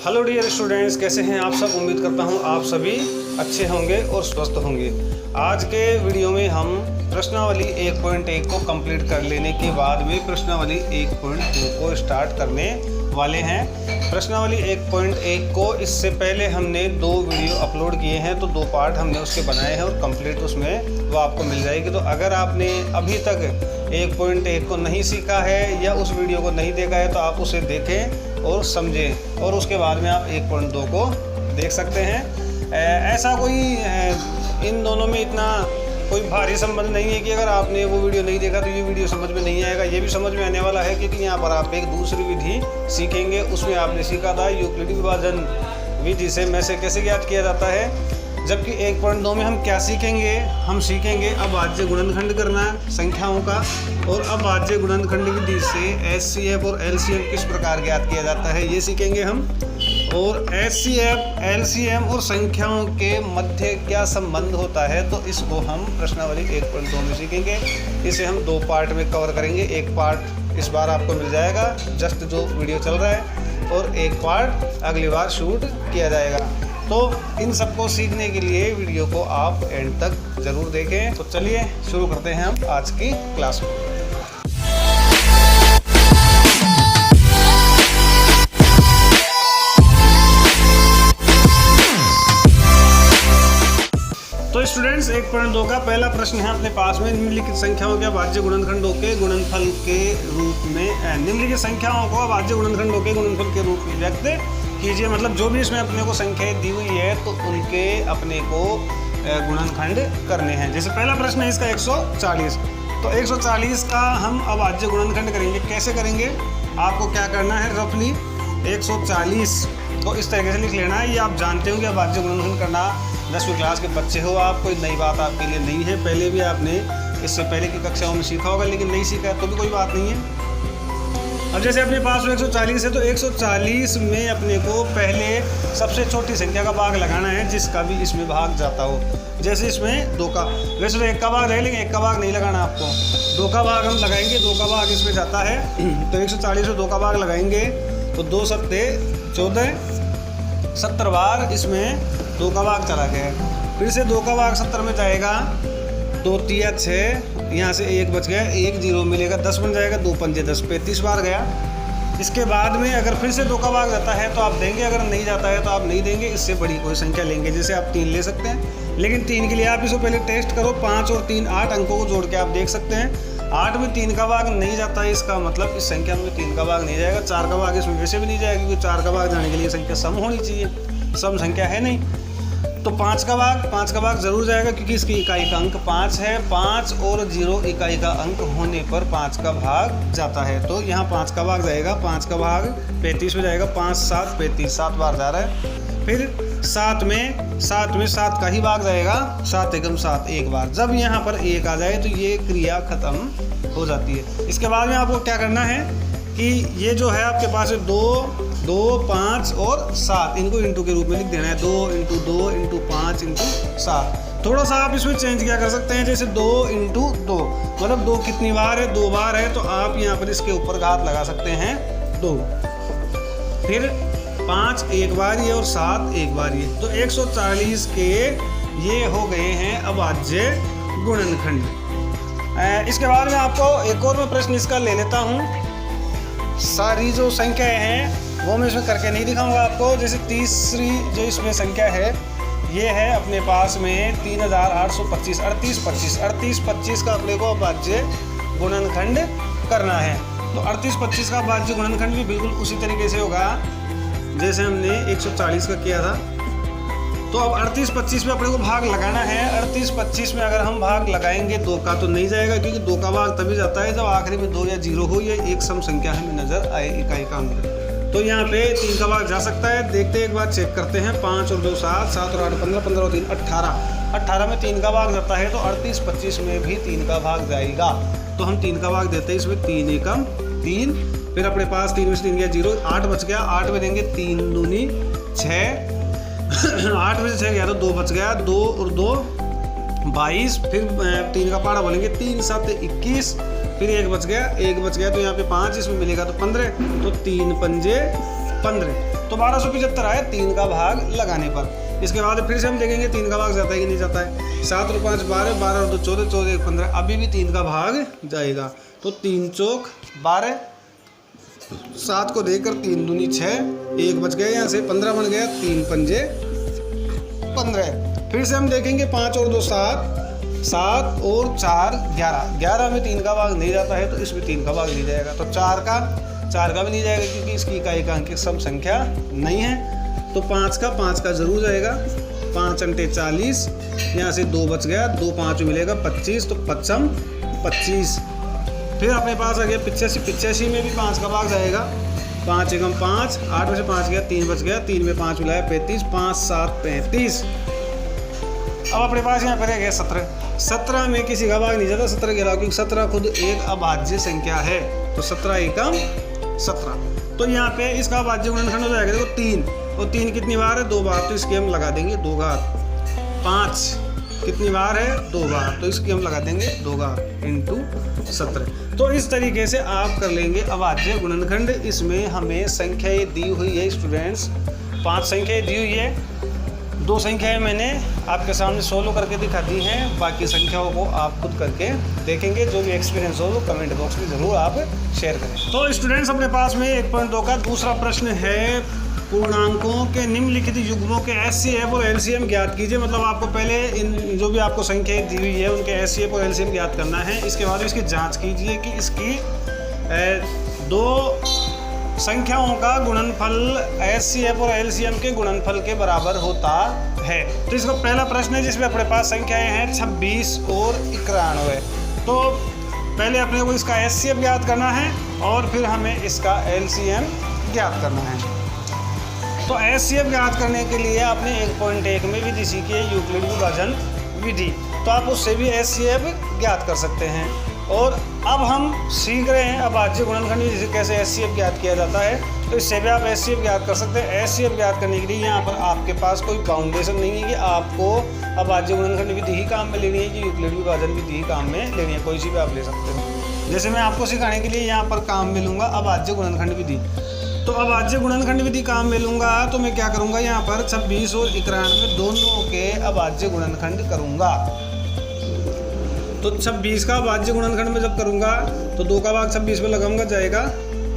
Hello dear students, कैसे हैं आप सब। उम्मीद करता हूं आप सभी अच्छे होंगे और स्वस्थ होंगे। आज के वीडियो में हम प्रश्नावली 1.1 को कंप्लीट कर लेने के बाद में प्रश्नावली 1.2 को स्टार्ट करने वाले हैं। प्रश्नावली 1.1 को इससे पहले हमने 2 वीडियो अपलोड किए हैं, तो 2 पार्ट हमने उसके बनाए हैं और कंप्लीट उसमें वो आपको मिल जाएगी। तो अगर आपने अभी तक 1.1 को नहीं सीखा है या उस वीडियो को नहीं देखा है तो आप उसे देखें और समझें और उसके बाद में आप 1.2 को देख सकते हैं। ऐसा कोई इन दोनों में इतना कोई भारी संबंध नहीं है कि अगर आपने वो वीडियो नहीं देखा तो ये वीडियो समझ में नहीं आएगा। ये भी समझ में आने वाला है क्योंकि यहाँ पर आप एक दूसरी विधि सीखेंगे। उसमें आपने सीखा था यूक्लिडी विभाजन विधि से में से कैसे ज्ञात किया जाता है, जबकि 1.2 में हम क्या सीखेंगे, हम सीखेंगे अभाज्य गुणनखंड करना संख्याओं का, और अभाज्य गुणनखंड विधि से HCF और LCM किस प्रकार ज्ञात किया जाता है ये सीखेंगे हम। और HCF, LCM और संख्याओं के मध्य क्या संबंध होता है तो इसको हम प्रश्नावली 1.2 में सीखेंगे। इसे हम 2 पार्ट में कवर करेंगे। एक पार्ट इस बार आपको मिल जाएगा जस्ट जो वीडियो चल रहा है, और एक पार्ट अगली बार शूट किया जाएगा। तो इन सबको सीखने के लिए वीडियो को आप एंड तक ज़रूर देखें। तो चलिए शुरू करते हैं हम आज की क्लास को। तो स्टूडेंट्स 1.2 का पहला प्रश्न है अपने पास में, निम्नलिखित संख्याओं के अभाज्य गुणनखंडों के गुणनफल के रूप में, निम्नलिखित संख्याओं को अभाज्य गुणनखंडों के गुणनफल के रूप में व्यक्त कीजिए। मतलब जो भी इसमें अपने को संख्याएं दी हुई है तो उनके अपने को गुणनखंड करने हैं। जैसे पहला प्रश्न है इसका 140, तो 140 का हम अभाज्य गुणनखंड करेंगे। कैसे करेंगे, आपको क्या करना है, रफली 140 को इस तरीके से लिख लेना है। ये आप जानते हो कि अभाज्य गुणनखंड करना 10वीं क्लास के बच्चे हो आप, कोई नई बात आपके लिए नहीं है। पहले भी आपने इससे पहले की कक्षाओं में सीखा होगा, लेकिन नहीं सीखा है तो भी कोई बात नहीं है। अब जैसे अपने पास 140 है तो 140 में अपने को पहले सबसे छोटी संख्या का भाग लगाना है जिसका भी इसमें भाग जाता हो। जैसे इसमें 2 का, वैसे तो 1 का भाग है लेकिन 1 का भाग नहीं लगाना आपको, 2 का भाग हम लगाएंगे। 2 का भाग इसमें जाता है तो 140 में 2 का भाग लगाएंगे तो 2 सत्ते 14, 70 बार इसमें 2 का भाग चला गया। फिर से 2 का भाग 70 में जाएगा, 2 तिया 6, यहाँ से 1 बच गया, 1 0 मिलेगा, 10 बन जाएगा, 2 पंजे 10, 35 बार गया। इसके बाद में अगर फिर से 2 का भाग जाता है तो आप देंगे, अगर नहीं जाता है तो आप नहीं देंगे। इससे बड़ी कोई संख्या लेंगे, जैसे आप 3 ले सकते हैं, लेकिन 3 के लिए आप इसको पहले टेस्ट करो। 5 और 3 8 अंकों को जोड़ के आप देख सकते हैं। 8 में 3 का भाग नहीं जाता है, इसका मतलब इस संख्या में 3 का भाग नहीं जाएगा। 4 का भाग इसमें वैसे भी नहीं जाएगा क्योंकि 4 का भाग जाने के लिए संख्या सम होनी चाहिए, सम संख्या है नहीं। तो 5 का भाग जरूर जाएगा क्योंकि इसकी इकाई का अंक 5 है। 5 और 0 इकाई का अंक होने पर 5 का भाग जाता है, तो यहाँ 5 का भाग जाएगा। 5 का भाग 35 में जाएगा, 5 7 35, 7 बार जा रहा है। फिर 7 में 7 का ही भाग जाएगा, 7 एकम 7 एक बार। जब यहाँ पर 1 आ जाए तो ये क्रिया खत्म हो जाती है। इसके बाद में आपको क्या करना है कि ये जो है आपके पास 2 5 और 7, इनको इंटू के रूप में लिख देना है। 2 × 2 × 5 × 7। थोड़ा सा आप इसमें चेंज क्या कर सकते हैं, जैसे 2 × 2, मतलब 2 कितनी बार है, 2 बार है, तो आप यहाँ पर इसके ऊपर घात लगा सकते हैं 2। फिर 5 एक बार ये और 7 एक बार ये, तो 140 के ये हो गए हैं अभाज्य गुणनखंड। इसके बाद में आपको एक और मैं प्रश्न इसका ले लेता हूँ। सारी जो संख्याएं हैं वो मैं इसमें करके नहीं दिखाऊंगा आपको। जैसे तीसरी जो इसमें संख्या है ये है अपने पास में 3825, 3825 का अपने को अभाज्य गुणनखंड करना है। तो 3825 का अभाज्य गुणनखंड भी बिल्कुल उसी तरीके से होगा जैसे हमने 140 का किया था। तो अब 3825 में अपने को भाग लगाना है। 3825 में अगर हम भाग लगाएंगे 2 का तो नहीं जाएगा क्योंकि 2 का भाग तभी जाता है जब आखिरी में 2 या 0 हो या एक सम संख्या हमें नजर आए इकाई का अंक। तो यहाँ पे 3 का भाग जा सकता है। देखते एक बार चेक करते हैं। 5 और 2 7, 7 और 8 15, 15 और 3 18, 18 में 3 का भाग जाता है तो 3825 में भी 3 का भाग जाएगा। तो हम 3 का भाग देते हैं इसमें, 3 एकम 3। फिर अपने पास 3 में से 3 गया 0, 8 बच गया। 8 में देंगे 3 दूनी 6, 8 में से 6 गया तो 2 बच गया, 2 और 2 22। फिर 3 का पाड़ा बोलेंगे, 3 7 21। फिर 1 बच गया, 1 बच गया तो यहाँ पे 5 इसमें मिलेगा तो 15, तो 3 पंजे 15। तो 1275 आया 3 का भाग लगाने पर। इसके बाद फिर से हम देखेंगे 3 का भाग जाता है कि नहीं जाता है। 7 और 5 12, 12 और 2 14, 14 1 15, अभी भी 3 का भाग जाएगा। तो 3 चौक 12, 7 को देकर 3 दूनी 6, 1 बच गया, यहाँ से 15 बन गया, 3 पंजे 15। फिर से हम देखेंगे 5 और 2 7, 7 और 4 11, 11 में 3 का भाग नहीं जाता है तो इसमें 3 का भाग नहीं जाएगा। तो 4 का भी नहीं जाएगा क्योंकि इसकी इकाई का अंक सम संख्या नहीं है। तो 5 का जरूर जाएगा। 5 अंटे 40, यहाँ से 2 बच गया, 2 5 मिलेगा 25, तो 55 25। फिर अपने पास आ गया 85, 85 में भी 5 का भाग जाएगा। 5 एकम 5, 8 में से 5 गया, 3 बच गया, 3 में 5 मिलाया 35, 5 7 35। अब अपने पास यहाँ पर रह गया 17। 17 में किसी का भाग नहीं जाता 17 के अलावा, क्योंकि 17 खुद एक अभाज्य संख्या है। तो 17 एकम 17। तो यहाँ पे इसका अभाज्य गुणनखंड हो जाएगा, देखो 3, और 3 कितनी बार है 2 बार, तो इसके हम लगा देंगे 2 घात। 5 कितनी बार है 2 बार, तो इसकी हम लगा देंगे 2 घात इंटू 17। तो इस तरीके से आप कर लेंगे अभाज्य गुणनखंड। इसमें हमें संख्याएं दी हुई है स्टूडेंट्स, 5 संख्याएं दी हुई है, 2 संख्याएं मैंने आपके सामने सोल्व करके दिखा दी हैं। बाकी संख्याओं को आप खुद करके देखेंगे। जो भी एक्सपीरियंस हो वो कमेंट बॉक्स में ज़रूर आप शेयर करें। तो स्टूडेंट्स अपने पास में 1.2 का दूसरा प्रश्न है, पूर्णांकों के निम्नलिखित युग्मों के HCF और LCM ज्ञात कीजिए। मतलब आपको पहले इन जो भी आपको संख्याएं दी हुई है उनके HCF और LCM ज्ञात करना है। इसके बाद इसकी जाँच कीजिए कि इसकी 2 संख्याओं का गुणनफल HCF और LCM के गुणनफल के बराबर होता है। तो इसका पहला प्रश्न है जिसमें अपने पास संख्याएं हैं 26 और 91। तो पहले अपने को इसका HCF ज्ञात करना है और फिर हमें इसका LCM ज्ञात करना है। तो HCF ज्ञात करने के लिए आपने 1.1 में विधि सीखी है, यूक्लिड विभाजन विधि, तो आप उससे भी HCF ज्ञात कर सकते हैं। और अब हम सीख रहे हैं अभाज्य गुणनखंड जिसे कैसे HCF ज्ञात किया जाता है, तो इससे भी आप HCF ज्ञात कर सकते हैं। HCF ज्ञात करने के लिए यहाँ पर आपके पास कोई बाउंडेशन नहीं है कि आपको अभाज्य गुणनखंड विधि ही काम में लेनी है कि यूक्लिड विभाजन विधि ही काम में लेनी है, कोई सी भी आप ले सकते हो। जैसे मैं आपको सिखाने के लिए यहाँ पर काम में लूँगा अभाज्य गुणनखंड विधि। तो अभाज्य गुणनखंड विधि काम में लूँगा तो मैं क्या करूँगा, यहाँ पर 26 और 91 दोनों के अभाज्य गुणनखंड करूँगा। तो 26 का अभाज्य गुणनखंड में जब करूँगा तो 2 का भाग 26 में लगाऊंगा, जाएगा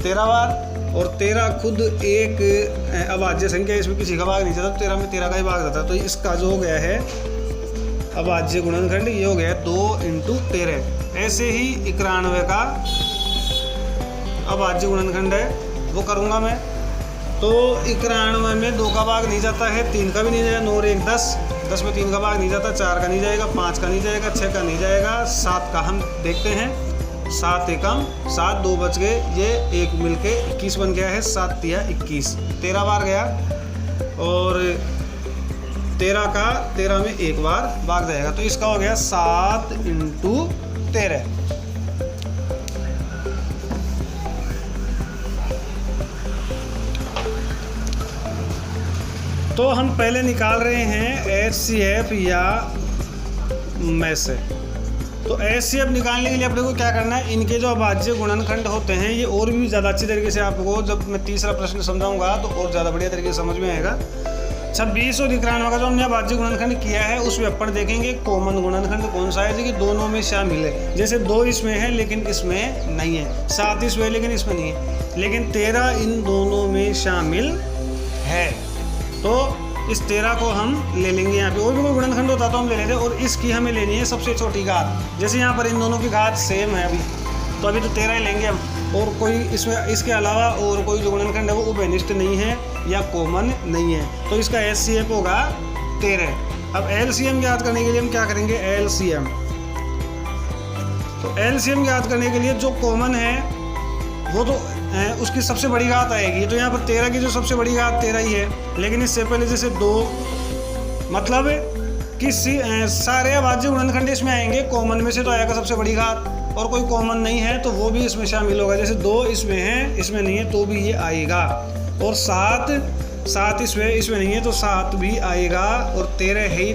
13 बार, और 13 खुद एक अभाज्य संख्या, इसमें किसी का भाग नहीं जाता, 13 में 13 का ही भाग जाता है। तो इसका जो हो गया है अभाज्य गुणनखंड ये हो गया 2 × 13। ऐसे ही 91 का अभाज्य गुणनखंड है वो करूँगा मैं। तो 91 में 2 का भाग नहीं जाता है, 3 का भी नहीं जाएगा, 9 और 1 10, 10 में 3 का भाग नहीं जाता, 4 का नहीं जाएगा, 5 का नहीं जाएगा, 6 का नहीं जाएगा, 7 का हम देखते हैं। 7 एकम 7, 2 बच गए, ये 1 मिलके 21 बन गया है, 7 तिया 21, 13 बार गया, और 13 का 13 में 1 बार भाग जाएगा। तो इसका हो गया 7 × 13। तो हम पहले निकाल रहे हैं HCF या में से। तो HCF निकालने के लिए अपने को क्या करना है, इनके जो अभाज्य गुणनखंड होते हैं ये और भी ज़्यादा अच्छी तरीके से आपको जब मैं तीसरा प्रश्न समझाऊंगा तो और ज़्यादा बढ़िया तरीके से समझ में आएगा। 26 और 91 का जो हमने अभाज्य गुणनखंड किया है उसमें अपन देखेंगे कॉमन गुणनखंड कौन सा है जो कि दोनों में शामिल है। जैसे 2 इसमें है लेकिन इसमें नहीं है, 7 इसमें है लेकिन इसमें नहीं है, लेकिन 13 इन दोनों में शामिल है। तो इस 13 को हम ले लेंगे। यहाँ पे और भी कोई गुणनखंड होता तो हम ले लेते, और इसकी हमें लेनी है सबसे छोटी घात। जैसे यहाँ पर इन दोनों की घात सेम है अभी, तो अभी तो 13 ही लेंगे हम, और कोई इसमें इसके अलावा और कोई जो गुणनखंड है वो उभयनिष्ठ नहीं है या कॉमन नहीं है। तो इसका HCF होगा 13। अब LCM ज्ञात करने के लिए हम क्या करेंगे, LCM। तो LCM ज्ञात करने के लिए जो कॉमन है वो तो उसकी सबसे बड़ी घात आएगी। तो यहाँ पर 13 की जो सबसे बड़ी घात 13 ही है, लेकिन इससे पहले जैसे 2 मतलब कि सारे अभाज्य गुणनखंड इसमें आएंगे, कॉमन में से तो आएगा सबसे बड़ी घात, और कोई कॉमन नहीं है तो वो भी इसमें शामिल होगा। जैसे 2 इसमें है, इसमें नहीं है तो भी ये आएगा, और 7 इसमें नहीं है तो 7 भी आएगा, और 13 है।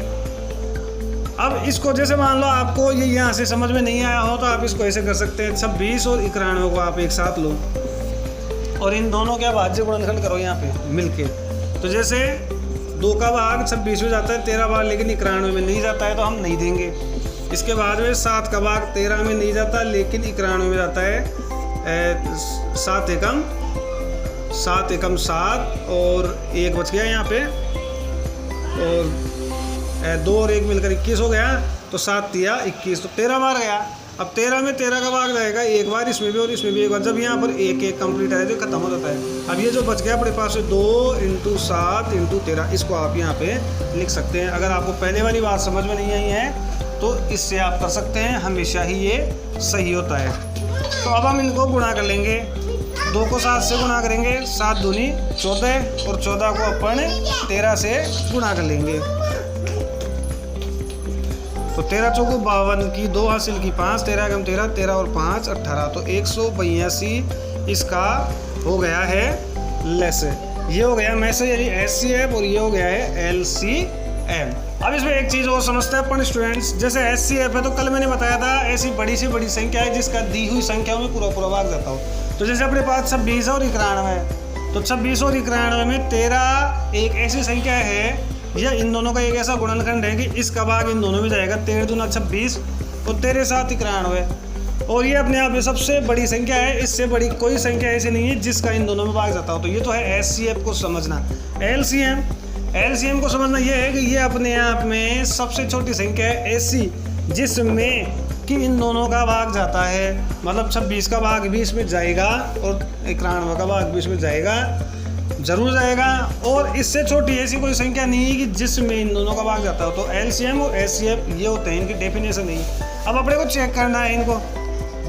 अब इसको जैसे मान लो आपको ये यहाँ से समझ में नहीं आया हो तो आप इसको ऐसे कर सकते हैं, 26 और 91 को आप एक साथ लो और इन दोनों का भाज्य गुणनखंड करो यहाँ पे मिलके। तो जैसे 2 का भाग 26 में जाता है 13 बार, लेकिन 91 में नहीं जाता है तो हम नहीं देंगे। इसके बाद में 7 का भाग 13 में नहीं जाता लेकिन 91 में जाता है 7 एकम 7 और 1 बच गया यहाँ पे, और 2 और 1 मिलकर 21 हो गया। तो 7 तिया 21, तो 13 बार गया। अब 13 में 13 का भाग जाएगा एक बार, इसमें भी और इसमें भी एक बार। जब यहाँ पर एक एक कंप्लीट है तो खत्म हो जाता है। अब ये जो बच गया अपने पास 2 × 7 × 13, इसको आप यहाँ पे लिख सकते हैं। अगर आपको पहले वाली बात समझ में नहीं आई है तो इससे आप कर सकते हैं, हमेशा ही ये सही होता है। तो अब हम इनको गुणा कर लेंगे। 2 को 7 से गुणा करेंगे, 7 दूनी 14, और 14 को अपन 13 से गुणा कर लेंगे। तो 13 चौको 52 की 2 हासिल की 5, 13 कम 13, 13 और 5 18, तो 182 इसका हो गया है लेस। ये हो गया मैसेज यानी SCF, और ये हो गया है LCM। अब इसमें एक चीज़ और समझते हैं अपन स्टूडेंट्स, जैसे SCF है तो कल मैंने बताया था ऐसी बड़ी से बड़ी संख्या है जिसका दी हुई संख्याओं में पूरा भाग जाता हो। तो जैसे अपने पास 26 और 91 है, तो 26 और 91 में 13 एक ऐसी संख्या है या इन दोनों का एक ऐसा गुणनखंड है कि इसका भाग इन दोनों में जाएगा। 13 दूना 26 और 13 7 91, और ये अपने आप में सबसे बड़ी संख्या है। इससे बड़ी कोई संख्या ऐसी नहीं है जिसका इन दोनों में भाग जाता हो। तो ये तो है SCF को समझना। LCM को समझना ये है कि ये अपने आप में सबसे छोटी संख्या है ऐसी जिसमें कि इन दोनों का भाग जाता है। मतलब 26 का भाग भी इसमें जाएगा और 91 का भाग भी इसमें जाएगा, जरूर जाएगा। और इससे छोटी ऐसी कोई संख्या नहीं है कि जिसमें इन दोनों का भाग जाता हो। तो LCM और SCF ये होते हैं, इनकी डेफिनेशन नहीं। अब अपने को चेक करना है, इनको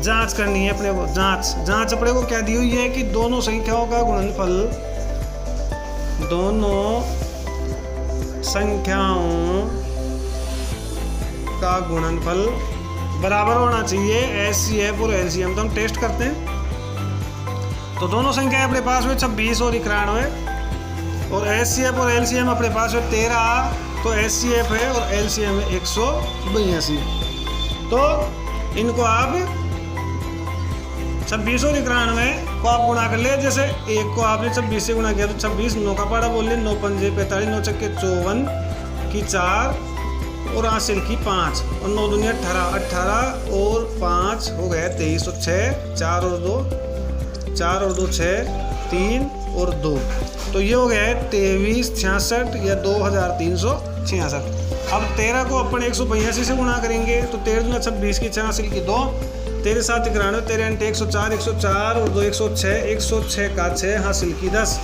जांच करनी है अपने को। जांच अपने को क्या दी हुई है कि दोनों संख्याओं का गुणनफल, दोनों संख्याओं का गुणनफल बराबर होना चाहिए SCF और LCM। तो हम टेस्ट करते हैं। तो दोनों संख्याएं अपने पास में 26 और 91, और SCF और LCM अपने पास में 13, तो SCF है और LCM है 182। तो इनको आप 26 और 91 को आप गुणा कर ले। जैसे एक को आपने 26 से गुणा किया तो 26, 9 का पाड़ा बोल ले, 9 पंजे 45, 9 छक्के 54 की 4 और हासिल की 5, और 9 दूनी 18, 18 और 5 हो गया 23, तो 6 4 और 2 6 3 और 2, तो ये हो गया है 2366 या 2366। अब 13 को अपन 182 से गुणा करेंगे तो 13 दूना 26 की 6 हासिल की 2, 13 7 91, 13 × 104, 104 और 2 106, 106 का 6 हासिल की 10,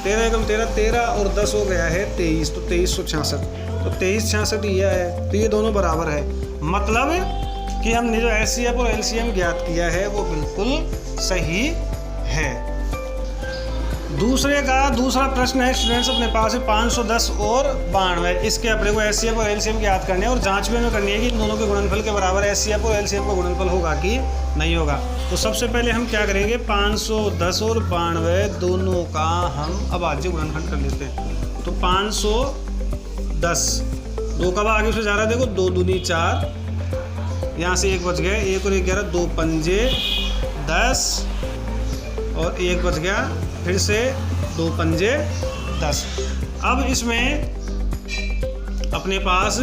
13 एकम 13, 13 और 10 हो गया है 23, तो 2366। तो 2366 ये है, तो ये दोनों बराबर है। मतलब कि हमने जो SCF और LCM ज्ञात किया है वो बिल्कुल सही है। दूसरा प्रश्न है स्टूडेंट्स अपने पास है 510 और 92। इसके अपने को SCF और LCM ज्ञात करने हैं और जांच भी हमें करनी है कि इन दोनों के गुणनफल के बराबर SCF और LCM का गुणनफल होगा कि नहीं होगा। तो सबसे पहले हम क्या करेंगे, 510 और 92 दोनों का हम अभाज्य गुणनखंड कर लेते हैं। तो 510 2 का भाग इसमें जा रहा है, देखो 2 दूनी 4, यहाँ से 1 बच गया, 1 और 1 11, 2 पंजे 10 और 1 बच गया, फिर से 2 पंजे 10। अब इसमें अपने पास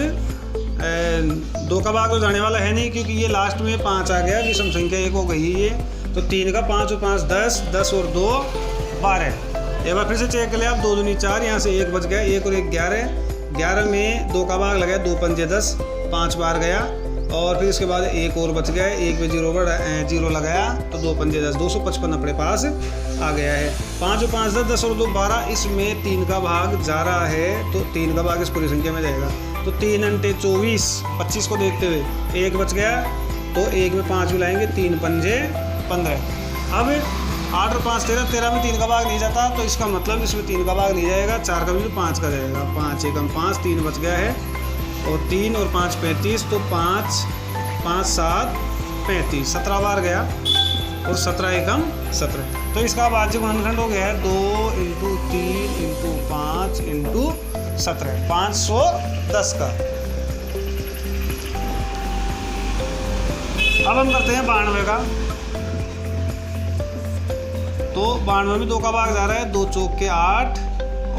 2 का भाग तो जाने वाला है नहीं क्योंकि ये लास्ट में 5 आ गया, विषम संख्या 1 हो गई ये। तो 3 का 5 और 5 10, 10 और 2 12। एक बार फिर से चेक कर ले आप, 2 दूनी 4, यहाँ से 1 बच गया, 1 और 1 11, 11 में 2 का भाग लगा, 2 पंजे 10, 5 बार गया, और फिर इसके बाद 1 और बच गया, 1 में 0 लगाया तो 2 पंजे 10, 255 अपने पास आ गया है। 5 और 5 10, 10 और 2 12, इसमें 3 का भाग जा रहा है तो 3 का भाग इस पूरी संख्या में जाएगा। तो 3 × 24, 25 को देखते हुए 1 बच गया, तो 1 में 5 मिलाएंगे, 3 पंजे 15। अब 8 और 5 13, 13 में 3 का भाग नहीं जाता, तो इसका मतलब इसमें 3 का भाग नहीं जाएगा, 4 का भी 5 का जाएगा, 5 एकम 5, 3 बच गया है, और 3 और 5 35, तो 5 5 7 35, 17 बार गया, और 17 एकम 17। तो इसका अभाज्य गुणनखंड हो गया है 2 × 3 × 5 × 17, 510 का। अब हम करते हैं 92 का। तो 92 में 2 का भाग जा रहा है, 2 चौक के 8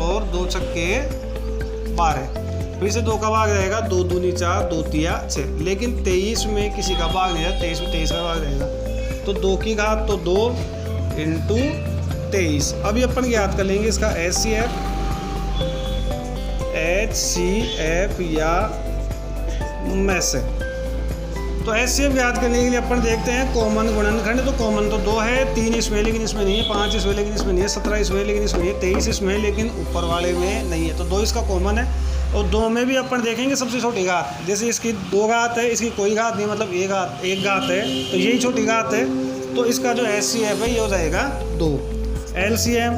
और 2 छक्के 12। फिर से 2 का भाग जाएगा, 2 दूनी 4, 2 तिया 6। लेकिन 23 में किसी का भाग नहीं है, 23 में 23 का भाग जाएगा, तो 2 की घात तो 2 इंटू 23। अभी अपन ज्ञात कर लेंगे इसका HCF या में से। तो HCF ज्ञात करने के लिए अपन देखते हैं कॉमन गुणनखंड। तो कॉमन तो 2 है, 3 इसमें लेकिन इसमें नहीं है, 5 इसमें लेकिन इसमें नहीं है, 17 इसमें लेकिन इसमें नहीं है, 23 इसमें लेकिन ऊपर वाले में नहीं है। तो 2 इसका कॉमन है। और 2 में भी अपन देखेंगे सबसे छोटी घात, जैसे इसकी 2 घात है, इसकी कोई घात नहीं, मतलब एक घात है, तो यही छोटी घात है। तो इसका जो HCF है ये हो जाएगा 2। LCM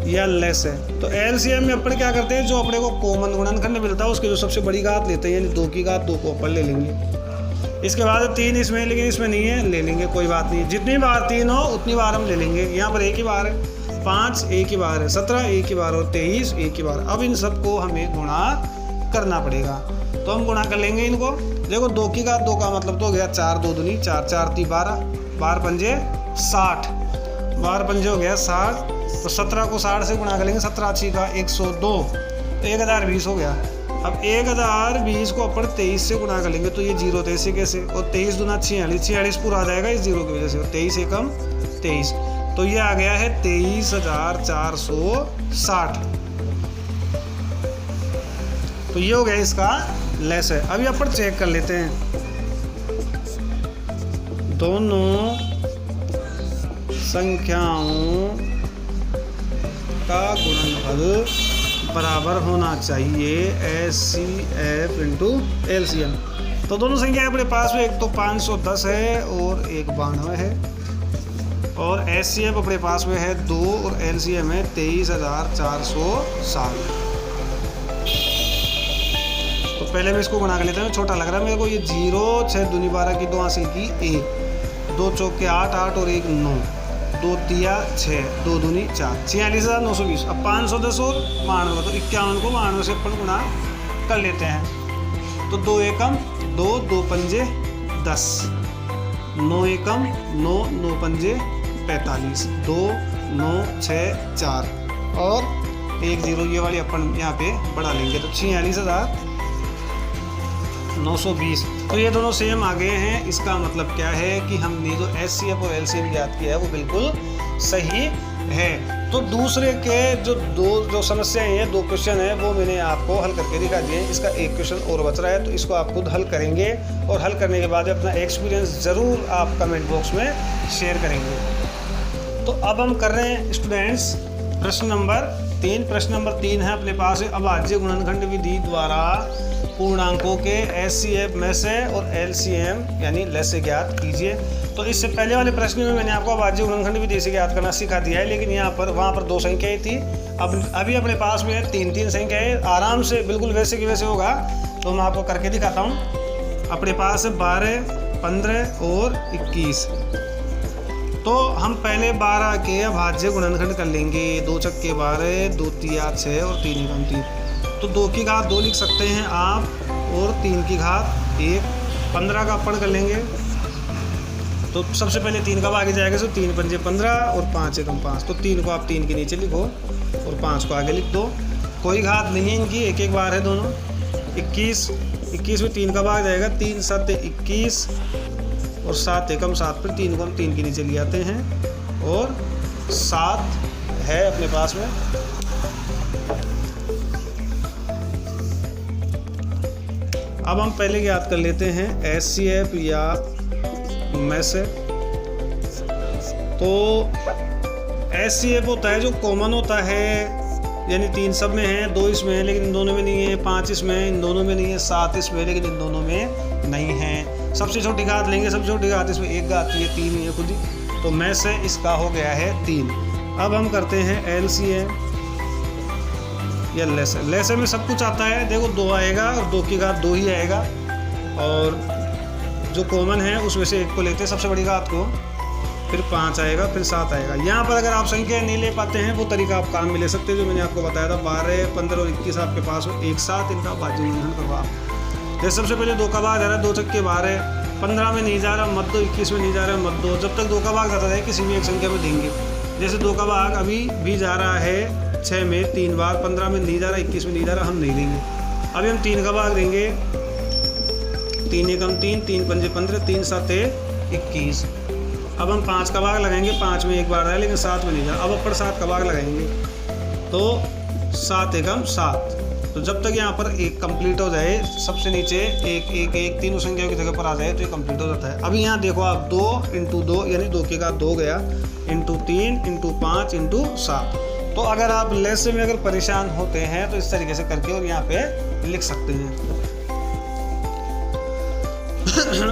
या लेस है, तो LCM में अपन क्या करते हैं, जो अपने को कॉमन गुणनखंड मिलता है उसकी जो सबसे बड़ी घात लेते हैं, यानी 2 की घात 2 को अपन ले लेंगे। इसके बाद 3 इसमें लेकिन इसमें नहीं है, ले लेंगे, कोई बात नहीं। जितनी बार 3 हो उतनी बार हम ले लेंगे। यहाँ पर एक ही बार है, 5 एक ही बार है, 17 एक ही बार और 23 एक ही बार। अब इन सबको हमें गुणा करना पड़ेगा, तो हम गुणा कर लेंगे इनको। देखो 2 की घात 2 का मतलब तो हो गया 4, 2 दूनी 4, 4 ती 12, 12 पंजे 60, 12 पंजे हो गया 60। तो 17 को 60 से गुणा कर लेंगे, 17 अच्छी का 102, तो 1020 हो गया। अब 1020 को अपन 23 से गुणा कर लेंगे, तो ये 0 23 कैसे, और 23 दूना 46, 46 पूरा आ जाएगा इस 0 की वजह से, और 23 एकम 23, तो ये आ गया है 23,460। तो ये हो गया इसका लेस है। अभी अपन चेक कर लेते हैं, दोनों संख्याओं का गुणनफल बराबर होना चाहिए HCF इंटू LCM। तो दोनों संख्या अपने पास में, एक तो 510 है और एक 92 है, और HCF अपने पास में है 2 और LCM है 23,460। तो पहले मैं इसको गुणा कर लेता हूँ, छोटा लग रहा है मेरे को। ये 0, 6 दूनी 12 की 2 हासिल की 1, 2 चौक के 8, 8 और 1 9, 2 तिया 6, 2 दूनी 4, 46,920। अब 510 और 92, तो 51 को 92 से अपन गुणा कर लेते हैं। तो 2 एकम 2, 2 पंजे 10, 9 एकम 9, 9 पंजे 45, 2 9 6 4 और 1 0 ये वाली अपन यहाँ पे बढ़ा लेंगे, तो 46,920। तो ये दोनों सेम आ गए हैं। इसका मतलब क्या है कि हमने जो HCF और LCM ज्ञात किया है वो बिल्कुल सही है। तो दूसरे के जो समस्याएं हैं, 2 क्वेश्चन है, वो मैंने आपको हल करके दिखा दिए। इसका एक क्वेश्चन और बच रहा है, तो इसको आप खुद हल करेंगे, और हल करने के बाद अपना एक्सपीरियंस ज़रूर आप कमेंट बॉक्स में शेयर करेंगे। तो अब हम कर रहे हैं स्टूडेंट्स प्रश्न नंबर 3। प्रश्न नंबर 3 है अपने पास है, अभाज्य गुणनखंड विधि द्वारा पूर्णांकों के HCF में से और LCM यानी लेस से ज्ञात कीजिए। तो इससे पहले वाले प्रश्न में मैंने आपको अभाज्य गुणनखंड विधि से ज्ञात करना सिखा दिया है, लेकिन वहाँ पर 2 संख्याएं थी। अभी अपने पास में 3 संख्याएं, आराम से बिल्कुल वैसे की वैसे होगा। तो मैं आपको करके दिखाता हूँ। अपने पास है 12, 15 और 21। तो हम पहले 12 के अभाज्य गुणनखंड कर लेंगे। 2 छक्के 12, 2 तिया 6 और 3 एकम 3। तो 2 की घात 2 लिख सकते हैं आप, और 3 की घात 1। 15 का अपन कर लेंगे, तो सबसे पहले 3 का आगे जाएगा, तो 3 पंजे 15 और 5 एकम 5। तो 3 को आप 3 के नीचे लिखो और 5 को आगे लिख दो। कोई घात नहीं है इनकी, एक एक बार है दोनों। 21 में 3 का भाग जाएगा, 3 7 21 और 7 एकम 7 पर 3 को हम 3 के नीचे ले आते हैं, और 7 है अपने पास में। अब हम पहले ज्ञात कर लेते हैं HCF या में से। तो HCF होता है जो कॉमन होता है, यानी 3 सब में है, 2 इसमें है लेकिन इन दोनों में नहीं है, 5 इसमें है, इन दोनों में नहीं है, 7 इसमें है लेकिन इन दोनों में नहीं है। सबसे छोटी घात लेंगे, सबसे छोटी घात इसमें 1 घात है, 3 ही है खुद ही, तो में से इसका हो गया है 3। अब हम करते हैं LCM या लेस में सब कुछ आता है। देखो 2 आएगा और 2 की घात 2 ही आएगा, और जो कॉमन है उसमें से 1 को लेते हैं सबसे बड़ी घात को, फिर 5 आएगा, फिर 7 आएगा। यहाँ पर अगर आप संख्या नहीं ले पाते हैं, वो तरीका आप काम में ले सकते हैं जो मैंने आपको बताया था। 12, 15 और 21 आपके पास हो, एक साथ इनका अभाज्य गुणनखंड करवा। जैसे सबसे पहले 2 का भाग आ रहा है, 2 छक्के 12, 15 में नहीं जा रहा मत दो, 21 में नहीं जा रहा मत दो। जब तक 2 का भाग जाता है किसी भी एक संख्या में देंगे। जैसे 2 का भाग अभी भी जा रहा है 6 में 3 बार, 15 में नहीं जा रहा, 21 में नहीं जा रहा, हम नहीं देंगे। अभी हम 3 का भाग देंगे, 3 एकम 3, 3 पंजे 15, 3 साते 21। अब हम 5 का भाग लगाएंगे, 5 में एक बार है लेकिन 7 में नहीं जा। अब ऊपर 7 का भाग लगाएंगे तो 7 एकम 7। तो जब तक यहाँ पर एक कंप्लीट हो जाए, सबसे नीचे एक एक एक तीनों संख्याओं की जगह पर आ जाए तो ये कंप्लीट हो जाता है। अभी यहाँ देखो आप 2 × 2 यानी 2 के का 2 गया, × 3 × 5 × 7। तो अगर आप लेस में अगर परेशान होते हैं तो इस तरीके से करके और यहाँ पे लिख सकते हैं।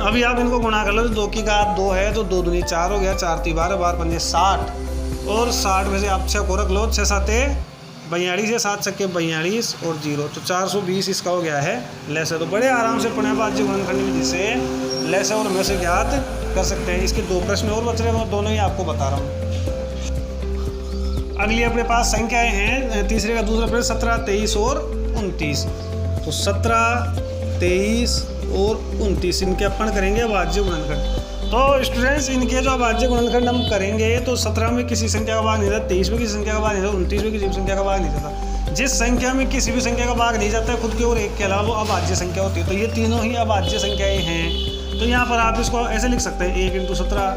अभी आप इनको गुणा कर लो, 2 की घात 2 है तो 2 दूनी 4 हो गया, 4 × 12, 12 पंजे 60 और 60 में से आप 6 को रख लो, 6 साते 42 है, 7 छक्के 42 और 0 तो 420 इसका हो गया है लेस है। तो बड़े आराम से पढ़े भाज्य गुणनखंड में जिसे लेस है और में से ज्ञात कर सकते हैं। इसके 2 प्रश्न और बच रहे हैं, मैं दोनों ही आपको बता रहा हूँ। अगली अपने पास संख्याएं हैं, तीसरे का दूसरा प्रश्न 17, 23 और 29। तो 17, 23 और 29 इनके अपन करेंगे अभाज्य गुणनखंड। तो स्टूडेंट्स इनके जो अभाज्य गुणनखंड हम करेंगे तो 17 में किसी संख्या का भाग नहीं जाता, 23 में किसी संख्या का भाग नहीं जाता, 29 में किसी भी संख्या का भाग नहीं जाता। जिस संख्या में किसी भी संख्या का भाग नहीं जाता है खुद के और एक के अलावा वो अभाज्य संख्या होती है। तो ये तीनों ही अभाज्य संख्याएं हैं। तो यहाँ पर आप इसको ऐसे लिख सकते हैं 1 × 17,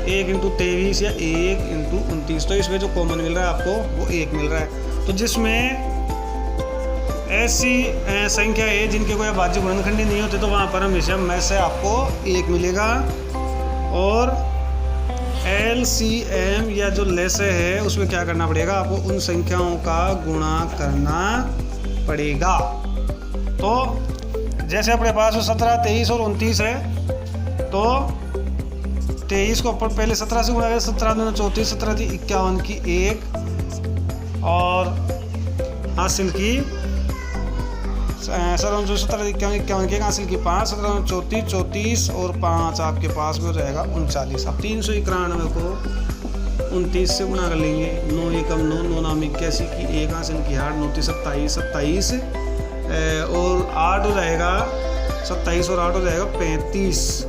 1 × 23 या 1 × 29। तो इसमें जो कॉमन मिल रहा है आपको वो 1 मिल रहा है। तो जिसमें ऐसी संख्या है जिनके कोई अभाज्य गुणनखंड नहीं होते तो वहाँ पर हमेशा में से आपको 1 मिलेगा। और LCM या जो लेस है उसमें क्या करना पड़ेगा आपको, उन संख्याओं का गुणा करना पड़ेगा। तो जैसे अपने पास 17, 23 और 29 है तो 23 को अपन पहले 17 से गुणा करें, 17 दूना 34, 17 थी 51 की 1 और हासिल की 17, 17, 51 के हासिल की 5, 17, 34, 34 और 5 आपके पास में हो जाएगा 39। अब 391 को 29 से गुणा कर लेंगे, 9 एकम 9, 9 नाम 81 की 1 हासिल की 8, 9 27, 27 और 8 हो जाएगा 27 और 8 हो जाएगा 35।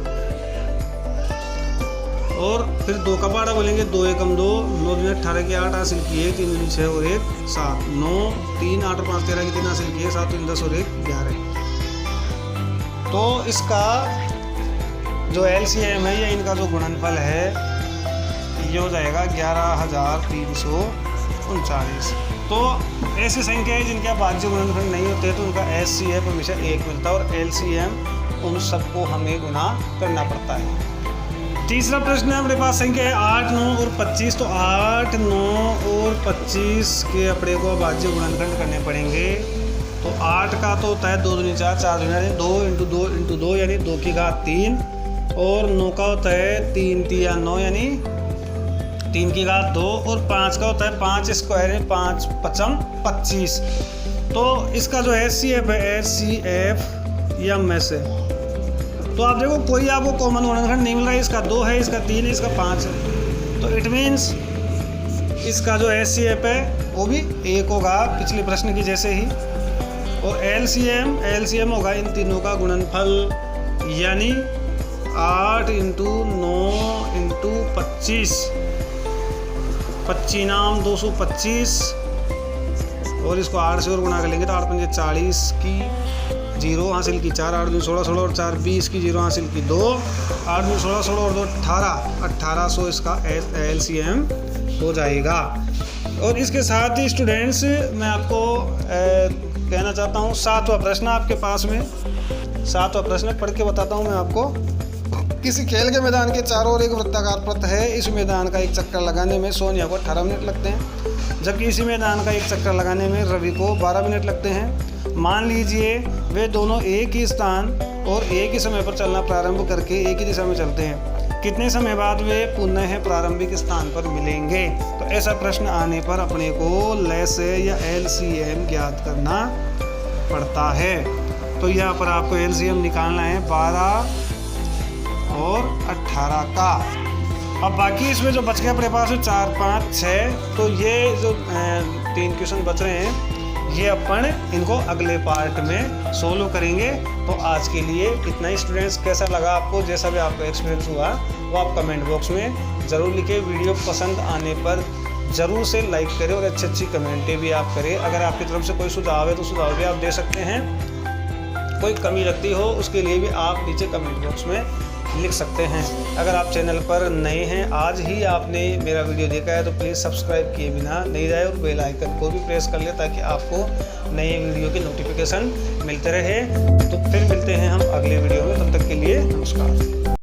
और फिर 2 का पहाड़ा बोलेंगे, 2 एकम 2, 9 दूनी 18 की 8 हासिल की 1, 3 दूनी 6 और 1 7, 9 3 8 और 5 13 की 3 हासिल की 7 3 10 और 1 11। तो इसका जो LCM है या इनका जो गुणनफल है ये हो जाएगा 11,339। तो ऐसी संख्या है जिनके अभाज्य गुणनखंड नहीं होते तो उनका HCF हमेशा 1 मिलता है और LCM उन सबको हमें गुणा करना पड़ता है। तीसरा प्रश्न है अपने पास संख्या है 8, 9 और 25। तो 8, 9 और 25 के अपने को अभाज्य गुणनखंड करने पड़ेंगे। तो 8 का तो होता है 2 दूनी 4, 4 दूनी 2 × 2 × 2 यानी 2 की घात 3 और 9 का होता है 3 3 9 यानी 3 की घात 2 और 5 का होता है 5 स्क्वायर यानी 5 5 25। तो इसका जो HCF है HCF या में से तो आप देखो कोई आपको कॉमन गुणनखंड नहीं मिल रहा है। इसका 2 है, इसका 3 है, इसका 5 है। तो इट मीन्स इसका जो HCF है वो भी 1 होगा पिछले प्रश्न की जैसे ही। और LCM होगा इन तीनों का गुणनफल यानी 8 × 9 × 25, 25 नाम 225 और इसको 8 से और गुणा कर लेंगे तो 8 पंजे 40 की 0 हासिल की 4, 8 दूनी 16, 16 और 4 20 की 0 हासिल की 2, 8 दूनी 16, 16 और 2 18, 1800 इसका LCM हो जाएगा। और इसके साथ ही स्टूडेंट्स मैं आपको कहना चाहता हूँ 7वां प्रश्न आपके पास में, 7वां प्रश्न पढ़ के बताता हूँ मैं आपको। किसी खेल के मैदान के चारों ओर एक वृत्ताकार पथ है। इस मैदान का एक चक्कर लगाने में सोनिया को 18 मिनट लगते हैं, जबकि इसी मैदान का एक चक्कर लगाने में रवि को 12 मिनट लगते हैं। मान लीजिए वे दोनों एक ही स्थान और एक ही समय पर चलना प्रारंभ करके एक ही दिशा में चलते हैं। कितने समय बाद वे पुनः प्रारंभिक स्थान पर मिलेंगे? तो ऐसा प्रश्न आने पर अपने को लेस या LCM ज्ञात करना पड़ता है। तो यहाँ पर आपको LCM निकालना है 12 और 18 का। अब बाकी इसमें जो बच गया अपने पास 4 5 6, तो ये जो 3 क्वेश्चन बच रहे हैं ये अपन इनको अगले पार्ट में सोल्व करेंगे। तो आज के लिए इतना ही स्टूडेंट्स। कैसा लगा आपको, जैसा भी आपको एक्सपीरियंस हुआ वो आप कमेंट बॉक्स में ज़रूर लिखें। वीडियो पसंद आने पर ज़रूर से लाइक करें और अच्छी कमेंटें भी आप करें। अगर आपकी तरफ से कोई सुझाव है तो सुझाव भी आप दे सकते हैं। कोई कमी लगती हो उसके लिए भी आप नीचे कमेंट बॉक्स में लिख सकते हैं। अगर आप चैनल पर नए हैं, आज ही आपने मेरा वीडियो देखा है, तो प्लीज़ सब्सक्राइब किए बिना नहीं जाए और बेल आइकन को भी प्रेस कर ले ताकि आपको नए वीडियो की नोटिफिकेशन मिलते रहे। तो फिर मिलते हैं हम अगले वीडियो में, तब तक के लिए नमस्कार।